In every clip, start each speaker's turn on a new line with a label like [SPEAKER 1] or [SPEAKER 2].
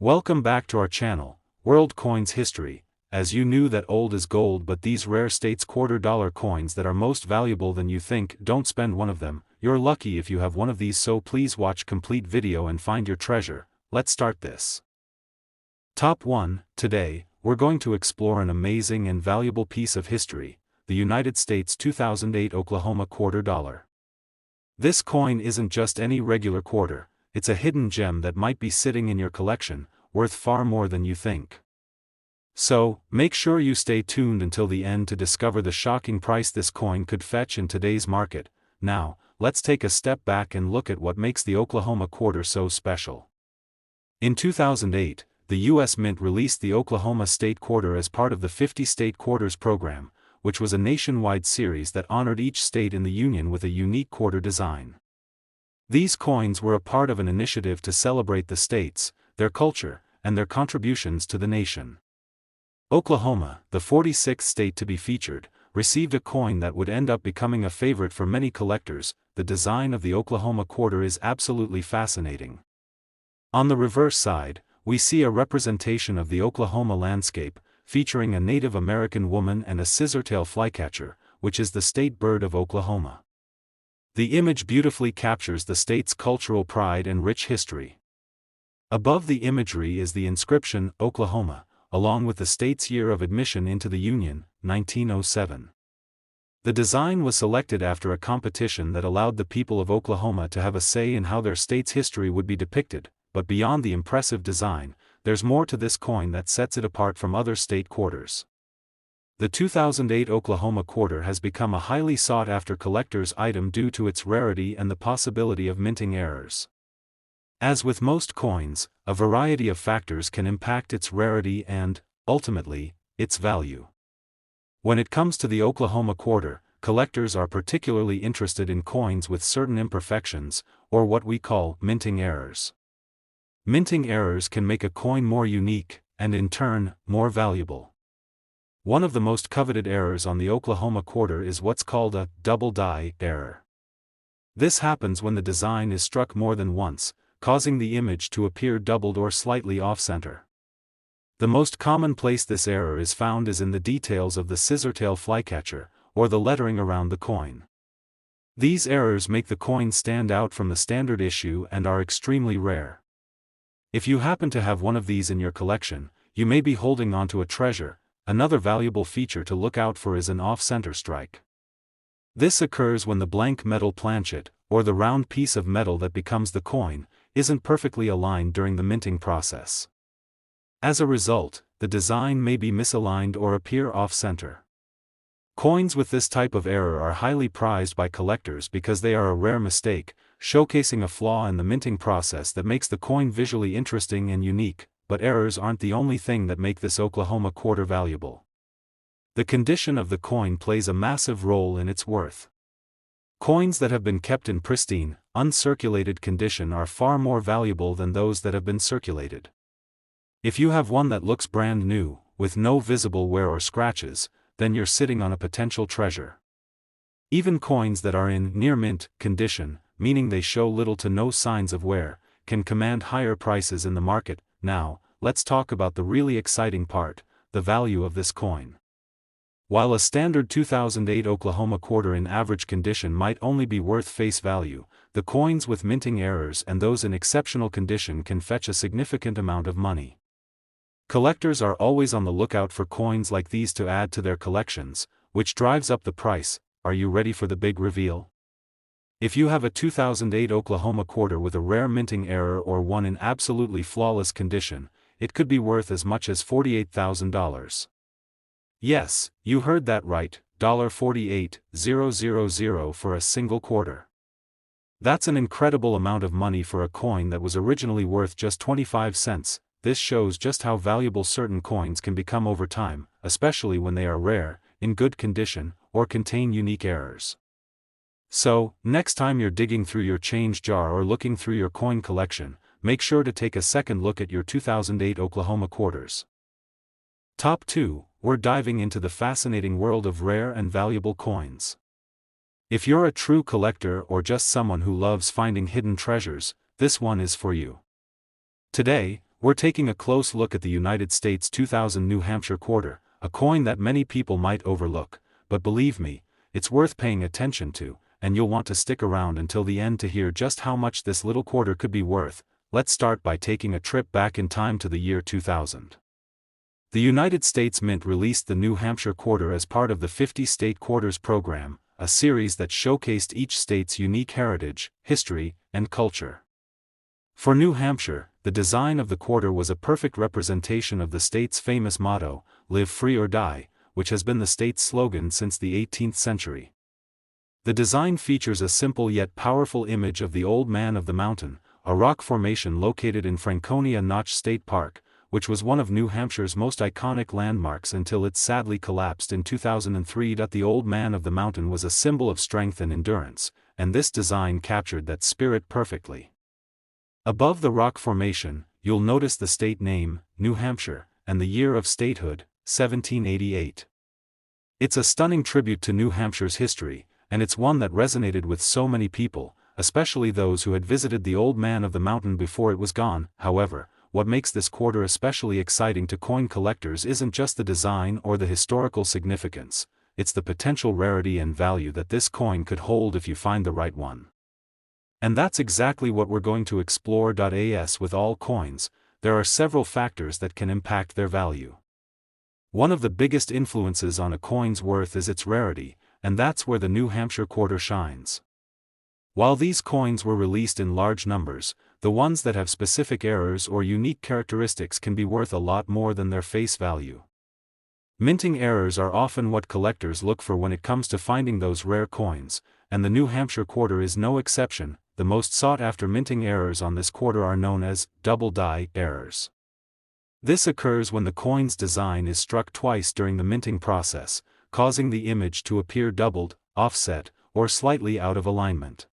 [SPEAKER 1] Welcome back to our channel, World Coins History. As you knew that old is gold, but these rare states $quarter coins that are most valuable than you think, don't spend one of them. You're lucky if you have one of these, so please watch complete video and find your treasure. Let's start this. Top 1. Today, we're going to explore an amazing and valuable piece of history, the United States 2008 Oklahoma $quarter. This coin isn't just any regular quarter, it's a hidden gem that might be sitting in your collection, worth far more than you think. So, make sure you stay tuned until the end to discover the shocking price this coin could fetch in today's market. Now, let's take a step back and look at what makes the Oklahoma quarter so special. In 2008, the U.S. Mint released the Oklahoma State Quarter as part of the 50 State Quarters program, which was a nationwide series that honored each state in the Union with a unique quarter design. These coins were a part of an initiative to celebrate the states, their culture, and their contributions to the nation. Oklahoma, the 46th state to be featured, received a coin that would end up becoming a favorite for many collectors. The design of the Oklahoma quarter is absolutely fascinating. On the reverse side, we see a representation of the Oklahoma landscape, featuring a Native American woman and a scissortail flycatcher, which is the state bird of Oklahoma. The image beautifully captures the state's cultural pride and rich history. Above the imagery is the inscription, Oklahoma, along with the state's year of admission into the Union, 1907. The design was selected after a competition that allowed the people of Oklahoma to have a say in how their state's history would be depicted, but beyond the impressive design, there's more to this coin that sets it apart from other state quarters. The 2008 Oklahoma quarter has become a highly sought-after collector's item due to its rarity and the possibility of minting errors. As with most coins, a variety of factors can impact its rarity and, ultimately, its value. When it comes to the Oklahoma quarter, collectors are particularly interested in coins with certain imperfections, or what we call minting errors. Minting errors can make a coin more unique, and in turn, more valuable. One of the most coveted errors on the Oklahoma quarter is what's called a double die error. This happens when the design is struck more than once, causing the image to appear doubled or slightly off-center. The most common place this error is found is in the details of the scissortail flycatcher, or the lettering around the coin. These errors make the coin stand out from the standard issue and are extremely rare. If you happen to have one of these in your collection, you may be holding onto a treasure. Another valuable feature to look out for is an off-center strike. This occurs when the blank metal planchet, or the round piece of metal that becomes the coin, isn't perfectly aligned during the minting process. As a result, the design may be misaligned or appear off-center. Coins with this type of error are highly prized by collectors because they are a rare mistake, showcasing a flaw in the minting process that makes the coin visually interesting and unique. But errors aren't the only thing that make this Oklahoma quarter valuable. The condition of the coin plays a massive role in its worth. Coins that have been kept in pristine, uncirculated condition are far more valuable than those that have been circulated. If you have one that looks brand new, with no visible wear or scratches, then you're sitting on a potential treasure. Even coins that are in near-mint condition, meaning they show little to no signs of wear, can command higher prices in the market. Now, let's talk about the really exciting part, the value of this coin. While a standard 2008 Oklahoma quarter in average condition might only be worth face value, the coins with minting errors and those in exceptional condition can fetch a significant amount of money. Collectors are always on the lookout for coins like these to add to their collections, which drives up the price. Are you ready for the big reveal? If you have a 2008 Oklahoma quarter with a rare minting error or one in absolutely flawless condition, it could be worth as much as $48,000. Yes, you heard that right, $48,000 for a single quarter. That's an incredible amount of money for a coin that was originally worth just 25 cents. This shows just how valuable certain coins can become over time, especially when they are rare, in good condition, or contain unique errors. So, next time you're digging through your change jar or looking through your coin collection, make sure to take a second look at your 2008 Oklahoma quarters. Top 2, we're diving into the fascinating world of rare and valuable coins. If you're a true collector or just someone who loves finding hidden treasures, this one is for you. Today, we're taking a close look at the United States 2000 New Hampshire quarter, a coin that many people might overlook, but believe me, it's worth paying attention to, and you'll want to stick around until the end to hear just how much this little quarter could be worth. Let's start by taking a trip back in time to the year 2000. The United States Mint released the New Hampshire quarter as part of the 50 State Quarters program, a series that showcased each state's unique heritage, history, and culture. For New Hampshire, the design of the quarter was a perfect representation of the state's famous motto, "Live free or die," which has been the state's slogan since the 18th century. The design features a simple yet powerful image of the Old Man of the Mountain, a rock formation located in Franconia Notch State Park, which was one of New Hampshire's most iconic landmarks until it sadly collapsed in 2003. The Old Man of the Mountain was a symbol of strength and endurance, and this design captured that spirit perfectly. Above the rock formation, you'll notice the state name, New Hampshire, and the year of statehood, 1788. It's a stunning tribute to New Hampshire's history, and it's one that resonated with so many people, especially those who had visited the Old Man of the Mountain before it was gone. However, what makes this quarter especially exciting to coin collectors isn't just the design or the historical significance, it's the potential rarity and value that this coin could hold if you find the right one. And that's exactly what we're going to explore. As with all coins, there are several factors that can impact their value. One of the biggest influences on a coin's worth is its rarity, and that's where the New Hampshire quarter shines. While these coins were released in large numbers, the ones that have specific errors or unique characteristics can be worth a lot more than their face value. Minting errors are often what collectors look for when it comes to finding those rare coins, and the New Hampshire quarter is no exception. The most sought-after minting errors on this quarter are known as double die errors. This occurs when the coin's design is struck twice during the minting process, causing the image to appear doubled, offset, or slightly out of alignment.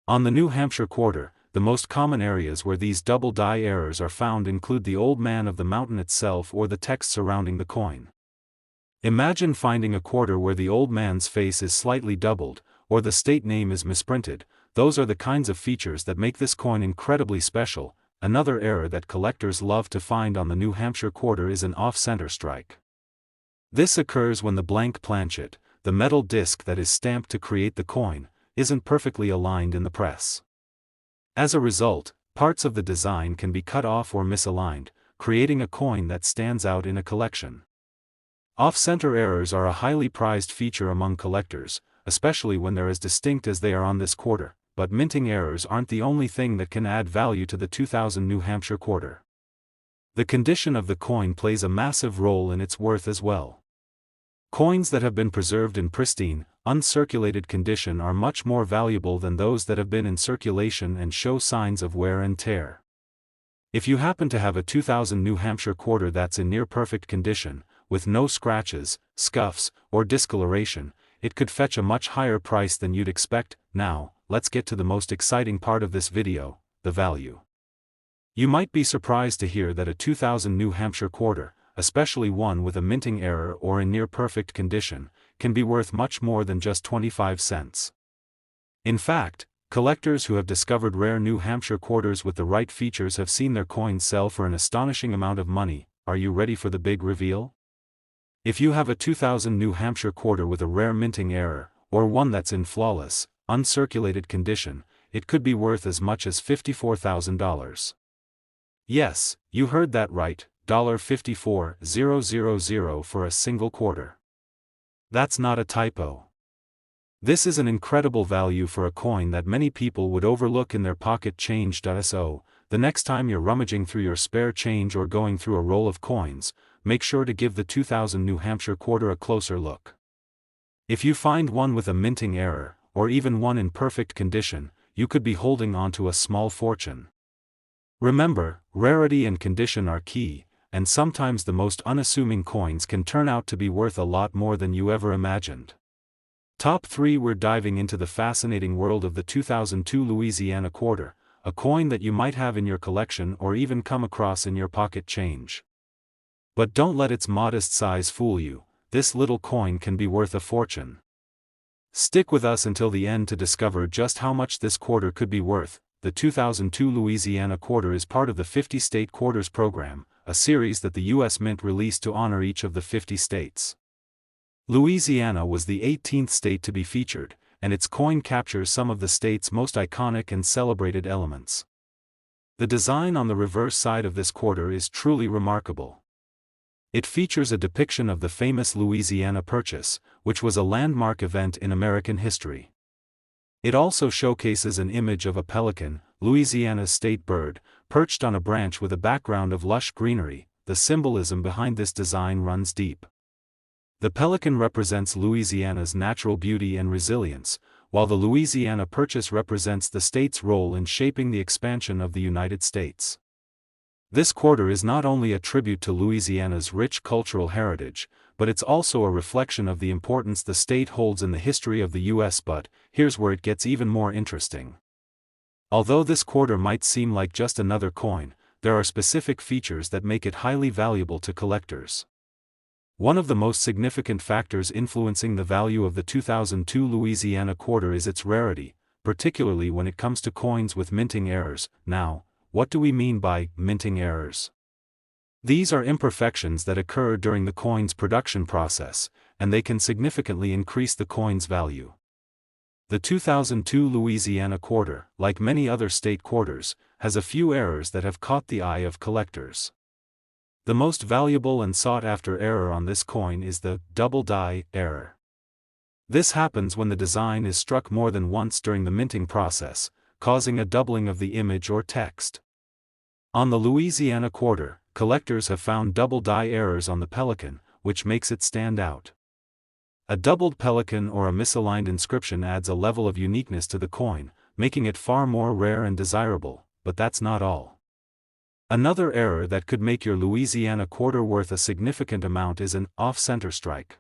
[SPEAKER 1] On the New Hampshire quarter, the most common areas where these double die errors are found include the Old Man of the Mountain itself or the text surrounding the coin. Imagine finding a quarter where the Old Man's face is slightly doubled, or the state name is misprinted. Those are the kinds of features that make this coin incredibly special. Another error that collectors love to find on the New Hampshire quarter is an off-center strike. This occurs when the blank planchet, the metal disc that is stamped to create the coin, isn't perfectly aligned in the press. As a result, parts of the design can be cut off or misaligned, creating a coin that stands out in a collection. Off-center errors are a highly prized feature among collectors, especially when they're as distinct as they are on this quarter, but minting errors aren't the only thing that can add value to the 2000 New Hampshire quarter. The condition of the coin plays a massive role in its worth as well. Coins that have been preserved in pristine, uncirculated condition are much more valuable than those that have been in circulation and show signs of wear and tear. If you happen to have a 2000 New Hampshire quarter that's in near-perfect condition, with no scratches, scuffs, or discoloration, it could fetch a much higher price than you'd expect. Now, let's get to the most exciting part of this video, the value. You might be surprised to hear that a 2000 New Hampshire quarter, especially one with a minting error or in near-perfect condition, can be worth much more than just 25 cents. In fact, collectors who have discovered rare New Hampshire quarters with the right features have seen their coins sell for an astonishing amount of money. Are you ready for the big reveal? If you have a 2000 New Hampshire quarter with a rare minting error, or one that's in flawless, uncirculated condition, it could be worth as much as $54,000. Yes, you heard that right, $54,000 for a single quarter. That's not a typo. This is an incredible value for a coin that many people would overlook in their pocket change. So, the next time you're rummaging through your spare change or going through a roll of coins, make sure to give the 2000 New Hampshire quarter a closer look. If you find one with a minting error, or even one in perfect condition, you could be holding on to a small fortune. Remember, rarity and condition are key, and sometimes the most unassuming coins can turn out to be worth a lot more than you ever imagined. Top 3. We're diving into the fascinating world of the 2002 Louisiana quarter, a coin that you might have in your collection or even come across in your pocket change. But don't let its modest size fool you, this little coin can be worth a fortune. Stick with us until the end to discover just how much this quarter could be worth. the 2002 Louisiana quarter is part of the 50-state quarters program, a series that the U.S. Mint released to honor each of the 50 states. Louisiana was the 18th state to be featured, and its coin captures some of the state's most iconic and celebrated elements. The design on the reverse side of this quarter is truly remarkable. It features a depiction of the famous Louisiana Purchase, which was a landmark event in American history. It also showcases an image of a pelican, Louisiana's state bird, perched on a branch with a background of lush greenery. The symbolism behind this design runs deep. The pelican represents Louisiana's natural beauty and resilience, while the Louisiana Purchase represents the state's role in shaping the expansion of the United States. This quarter is not only a tribute to Louisiana's rich cultural heritage, but it's also a reflection of the importance the state holds in the history of the U.S. But here's where it gets even more interesting. Although this quarter might seem like just another coin, there are specific features that make it highly valuable to collectors. One of the most significant factors influencing the value of the 2002 Louisiana quarter is its rarity, particularly when it comes to coins with minting errors. Now, what do we mean by minting errors? These are imperfections that occur during the coin's production process, and they can significantly increase the coin's value. The 2002 Louisiana quarter, like many other state quarters, has a few errors that have caught the eye of collectors. The most valuable and sought-after error on this coin is the double die error. This happens when the design is struck more than once during the minting process, causing a doubling of the image or text. On the Louisiana quarter, collectors have found double die errors on the pelican, which makes it stand out. A doubled pelican or a misaligned inscription adds a level of uniqueness to the coin, making it far more rare and desirable, but that's not all. Another error that could make your Louisiana quarter worth a significant amount is an off-center strike.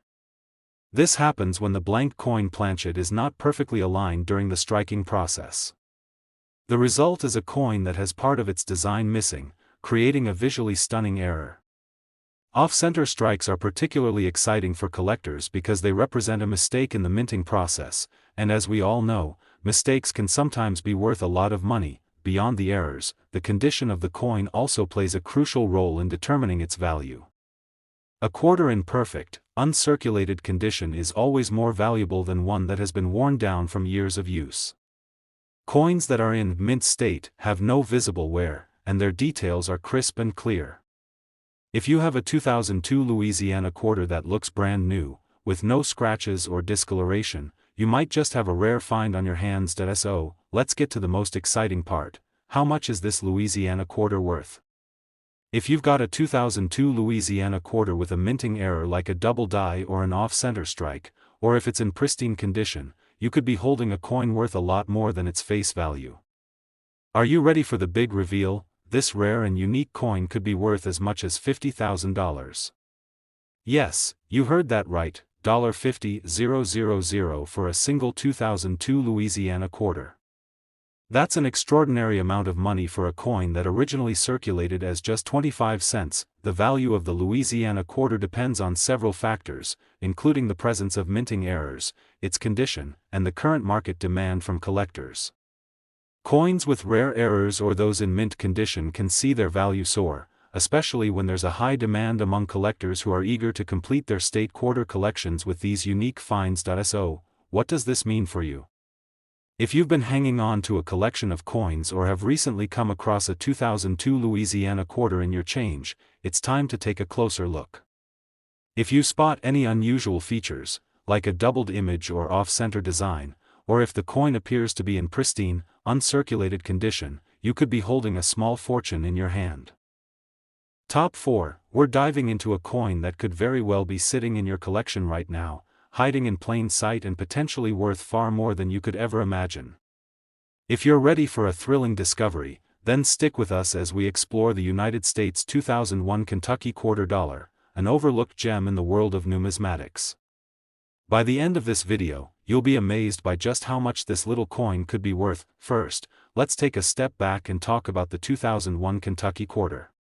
[SPEAKER 1] This happens when the blank coin planchet is not perfectly aligned during the striking process. The result is a coin that has part of its design missing, creating a visually stunning error. Off-center strikes are particularly exciting for collectors because they represent a mistake in the minting process, and as we all know, mistakes can sometimes be worth a lot of money. Beyond the errors, the condition of the coin also plays a crucial role in determining its value. A quarter in perfect, uncirculated condition is always more valuable than one that has been worn down from years of use. Coins that are in mint state have no visible wear, and their details are crisp and clear. If you have a 2002 Louisiana quarter that looks brand new, with no scratches or discoloration, you might just have a rare find on your hands. So, let's get to the most exciting part. How much is this Louisiana quarter worth? If you've got a 2002 Louisiana quarter with a minting error like a double die or an off-center strike, or if it's in pristine condition, you could be holding a coin worth a lot more than its face value. Are you ready for the big reveal? This rare and unique coin could be worth as much as $50,000. Yes, you heard that right, $50,000 for a single 2002 Louisiana quarter. That's an extraordinary amount of money for a coin that originally circulated as just 25 cents. The value of the Louisiana quarter depends on several factors, including the presence of minting errors, its condition, and the current market demand from collectors. Coins with rare errors or those in mint condition can see their value soar, especially when there's a high demand among collectors who are eager to complete their state quarter collections with these unique finds. So, what does this mean for you? If you've been hanging on to a collection of coins or have recently come across a 2002 Louisiana quarter in your change, it's time to take a closer look. If you spot any unusual features, like a doubled image or off-center design, or if the coin appears to be in pristine, uncirculated condition, you could be holding a small fortune in your hand. Top 4, we're diving into a coin that could very well be sitting in your collection right now, hiding in plain sight and potentially worth far more than you could ever imagine. If you're ready for a thrilling discovery, then stick with us as we explore the United States 2001 Kentucky quarter dollar, an overlooked gem in the world of numismatics. By the end of this video, you'll be amazed by just how much this little coin could be worth. First, let's take a step back and talk about the 2001 Kentucky quarter.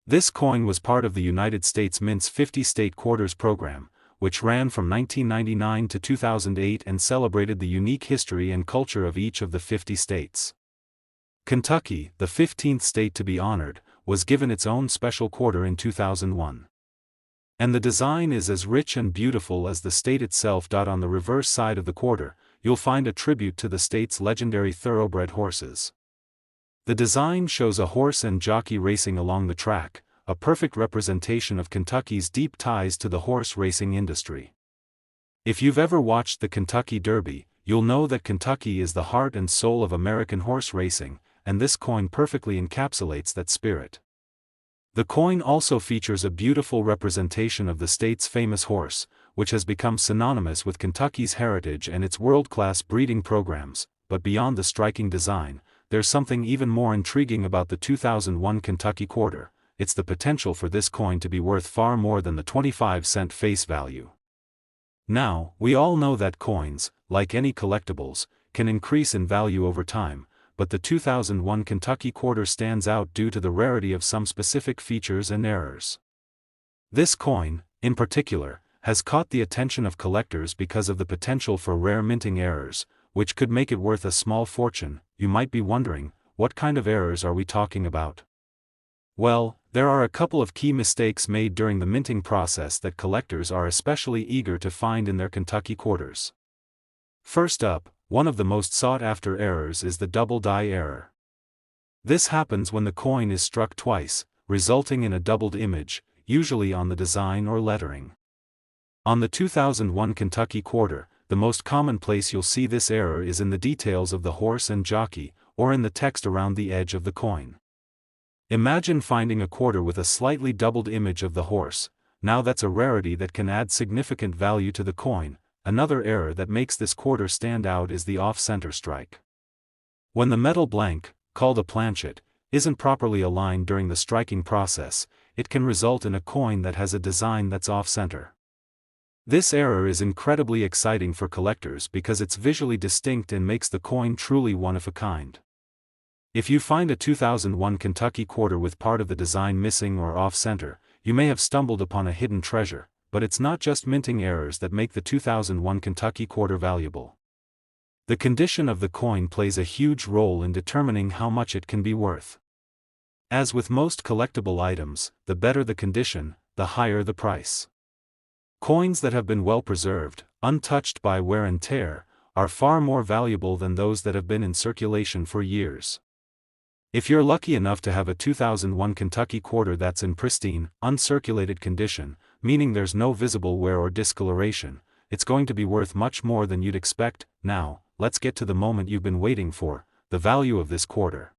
[SPEAKER 1] This coin was part of the United States Mint's 50-state quarters program, which ran from 1999 to 2008 and celebrated the unique history and culture of each of the 50 states. Kentucky, the 15th state to be honored, was given its own special quarter in 2001. And the design is as rich and beautiful as the state itself. On the reverse side of the quarter, you'll find a tribute to the state's legendary thoroughbred horses. The design shows a horse and jockey racing along the track, a perfect representation of Kentucky's deep ties to the horse racing industry. If you've ever watched the Kentucky Derby, you'll know that Kentucky is the heart and soul of American horse racing, and this coin perfectly encapsulates that spirit. The coin also features a beautiful representation of the state's famous horse, which has become synonymous with Kentucky's heritage and its world-class breeding programs. But beyond the striking design, there's something even more intriguing about the 2001 Kentucky quarter. It's the potential for this coin to be worth far more than the 25-cent face value. Now, we all know that coins, like any collectibles, can increase in value over time, but the 2001 Kentucky quarter stands out due to the rarity of some specific features and errors. This coin, in particular, has caught the attention of collectors because of the potential for rare minting errors, which could make it worth a small fortune. You might be wondering, what kind of errors are we talking about? Well, there are a couple of key mistakes made during the minting process that collectors are especially eager to find in their Kentucky quarters. First up, one of the most sought-after errors is the double die error. This happens when the coin is struck twice, resulting in a doubled image, usually on the design or lettering. On the 2001 Kentucky quarter, the most common place you'll see this error is in the details of the horse and jockey, or in the text around the edge of the coin. Imagine finding a quarter with a slightly doubled image of the horse. Now that's a rarity that can add significant value to the coin. Another error that makes this quarter stand out is the off-center strike. When the metal blank, called a planchet, isn't properly aligned during the striking process, it can result in a coin that has a design that's off-center. This error is incredibly exciting for collectors because it's visually distinct and makes the coin truly one of a kind. If you find a 2001 Kentucky quarter with part of the design missing or off-center, you may have stumbled upon a hidden treasure. But it's not just minting errors that make the 2001 Kentucky quarter valuable. The condition of the coin plays a huge role in determining how much it can be worth. As with most collectible items, the better the condition, the higher the price. Coins that have been well preserved, untouched by wear and tear, are far more valuable than those that have been in circulation for years. If you're lucky enough to have a 2001 Kentucky quarter that's in pristine, uncirculated condition, meaning there's no visible wear or discoloration, it's going to be worth much more than you'd expect. Now, let's get to the moment you've been waiting for, the value of this quarter.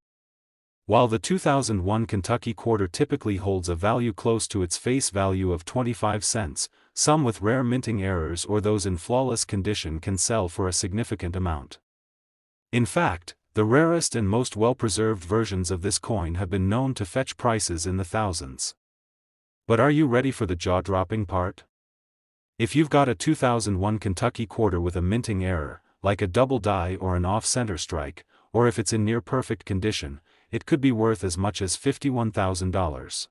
[SPEAKER 1] While the 2001 Kentucky quarter typically holds a value close to its face value of 25 cents, some with rare minting errors or those in flawless condition can sell for a significant amount. In fact, the rarest and most well-preserved versions of this coin have been known to fetch prices in the thousands. But are you ready for the jaw-dropping part? If you've got a 2001 Kentucky quarter with a minting error, like a double die or an off-center strike, or if it's in near-perfect condition, it could be worth as much as $51,000.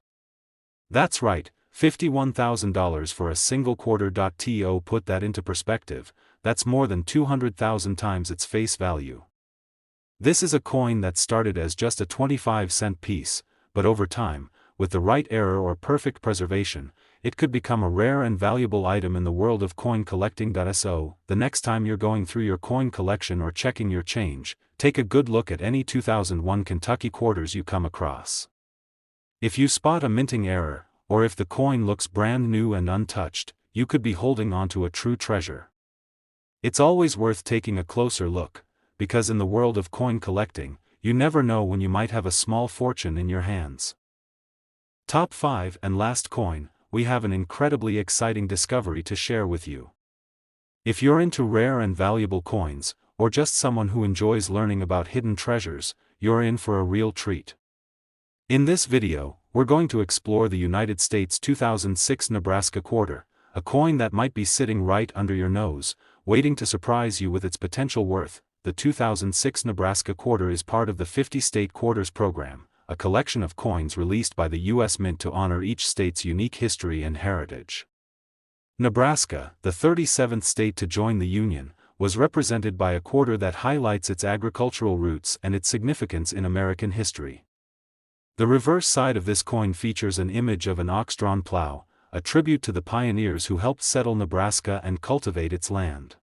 [SPEAKER 1] That's right, $51,000 for a single quarter. To put that into perspective, that's more than 200,000 times its face value. This is a coin that started as just a 25-cent piece, but over time, with the right error or perfect preservation, it could become a rare and valuable item in the world of coin collecting. So, the next time you're going through your coin collection or checking your change, take a good look at any 2001 Kentucky quarters you come across. If you spot a minting error, or if the coin looks brand new and untouched, you could be holding onto a true treasure. It's always worth taking a closer look, because in the world of coin collecting, you never know when you might have a small fortune in your hands. Top 5 and last coin, we have an incredibly exciting discovery to share with you. If you're into rare and valuable coins, or just someone who enjoys learning about hidden treasures, you're in for a real treat. In this video, we're going to explore the United States 2006 Nebraska quarter, a coin that might be sitting right under your nose, waiting to surprise you with its potential worth. The 2006 Nebraska quarter is part of the 50-state quarters program, a collection of coins released by the U.S. Mint to honor each state's unique history and heritage. Nebraska, the 37th state to join the Union, was represented by a quarter that highlights its agricultural roots and its significance in American history. The reverse side of this coin features an image of an ox-drawn plow, a tribute to the pioneers who helped settle Nebraska and cultivate its land.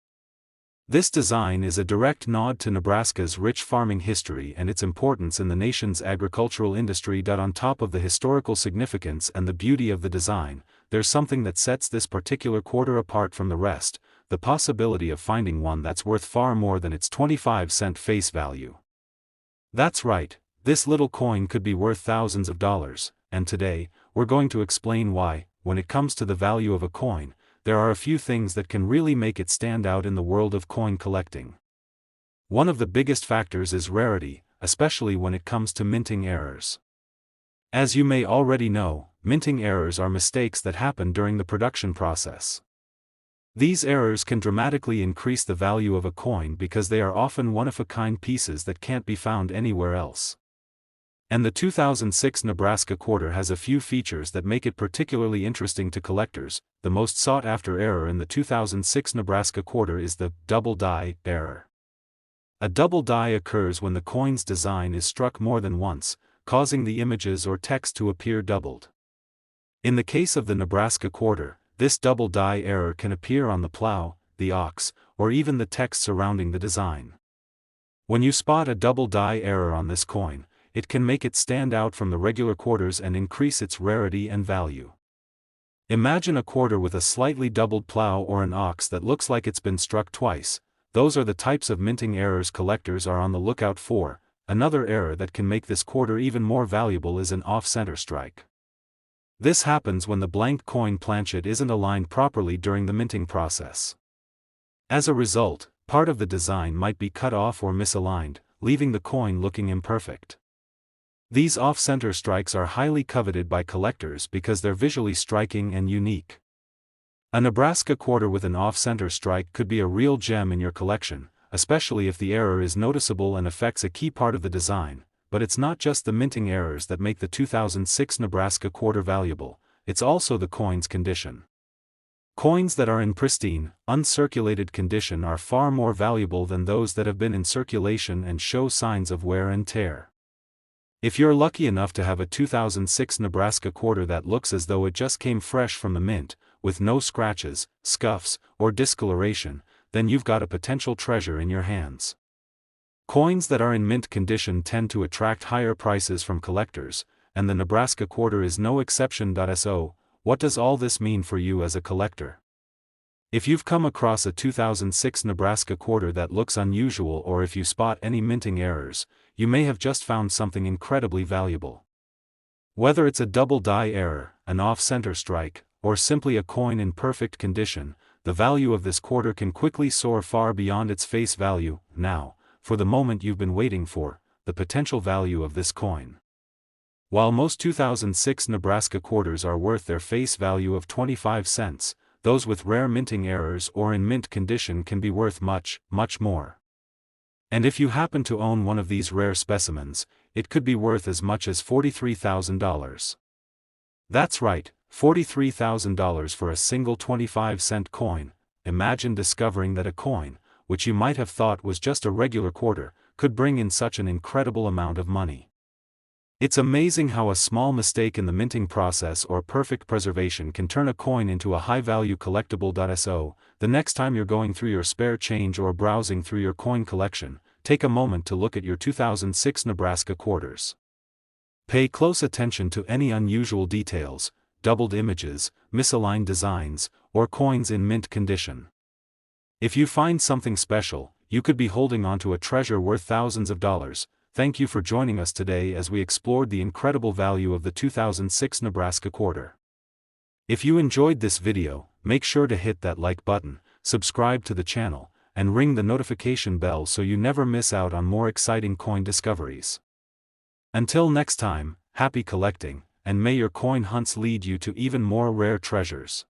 [SPEAKER 1] This design is a direct nod to Nebraska's rich farming history and its importance in the nation's agricultural industry. On top of the historical significance and the beauty of the design, there's something that sets this particular quarter apart from the rest: the possibility of finding one that's worth far more than its 25-cent face value. That's right, this little coin could be worth thousands of dollars, and today, we're going to explain why. When it comes to the value of a coin, there are a few things that can really make it stand out in the world of coin collecting. One of the biggest factors is rarity, especially when it comes to minting errors. As you may already know, minting errors are mistakes that happen during the production process. These errors can dramatically increase the value of a coin because they are often one-of-a-kind pieces that can't be found anywhere else. And the 2006 Nebraska quarter has a few features that make it particularly interesting to collectors. The most sought-after error in the 2006 Nebraska quarter is the double die error. A double die occurs when the coin's design is struck more than once, causing the images or text to appear doubled. In the case of the Nebraska quarter, this double die error can appear on the plow, the ox, or even the text surrounding the design. When you spot a double die error on this coin, it can make it stand out from the regular quarters and increase its rarity and value. Imagine a quarter with a slightly doubled plow or an ox that looks like it's been struck twice. Those are the types of minting errors collectors are on the lookout for. Another error that can make this quarter even more valuable is an off-center strike. This happens when the blank coin planchet isn't aligned properly during the minting process. As a result, part of the design might be cut off or misaligned, leaving the coin looking imperfect. These off-center strikes are highly coveted by collectors because they're visually striking and unique. A Nebraska quarter with an off-center strike could be a real gem in your collection, especially if the error is noticeable and affects a key part of the design. But it's not just the minting errors that make the 2006 Nebraska quarter valuable, it's also the coin's condition. Coins that are in pristine, uncirculated condition are far more valuable than those that have been in circulation and show signs of wear and tear. If you're lucky enough to have a 2006 Nebraska quarter that looks as though it just came fresh from the mint, with no scratches, scuffs, or discoloration, then you've got a potential treasure in your hands. Coins that are in mint condition tend to attract higher prices from collectors, and the Nebraska quarter is no exception. So, what does all this mean for you as a collector? If you've come across a 2006 Nebraska quarter that looks unusual, or if you spot any minting errors, you may have just found something incredibly valuable. Whether it's a double die error, an off-center strike, or simply a coin in perfect condition, the value of this quarter can quickly soar far beyond its face value. Now, for the moment you've been waiting for, the potential value of this coin. While most 2006 Nebraska quarters are worth their face value of 25 cents, those with rare minting errors or in mint condition can be worth much, much more. And if you happen to own one of these rare specimens, it could be worth as much as $43,000. That's right, $43,000 for a single 25-cent coin. Imagine discovering that a coin, which you might have thought was just a regular quarter, could bring in such an incredible amount of money. It's amazing how a small mistake in the minting process or perfect preservation can turn a coin into a high-value collectible. So, the next time you're going through your spare change or browsing through your coin collection, take a moment to look at your 2006 Nebraska quarters. Pay close attention to any unusual details, doubled images, misaligned designs, or coins in mint condition. If you find something special, you could be holding onto a treasure worth thousands of dollars. Thank you for joining us today as we explored the incredible value of the 2006 Nebraska quarter. If you enjoyed this video, make sure to hit that like button, subscribe to the channel, and ring the notification bell so you never miss out on more exciting coin discoveries. Until next time, happy collecting, and may your coin hunts lead you to even more rare treasures.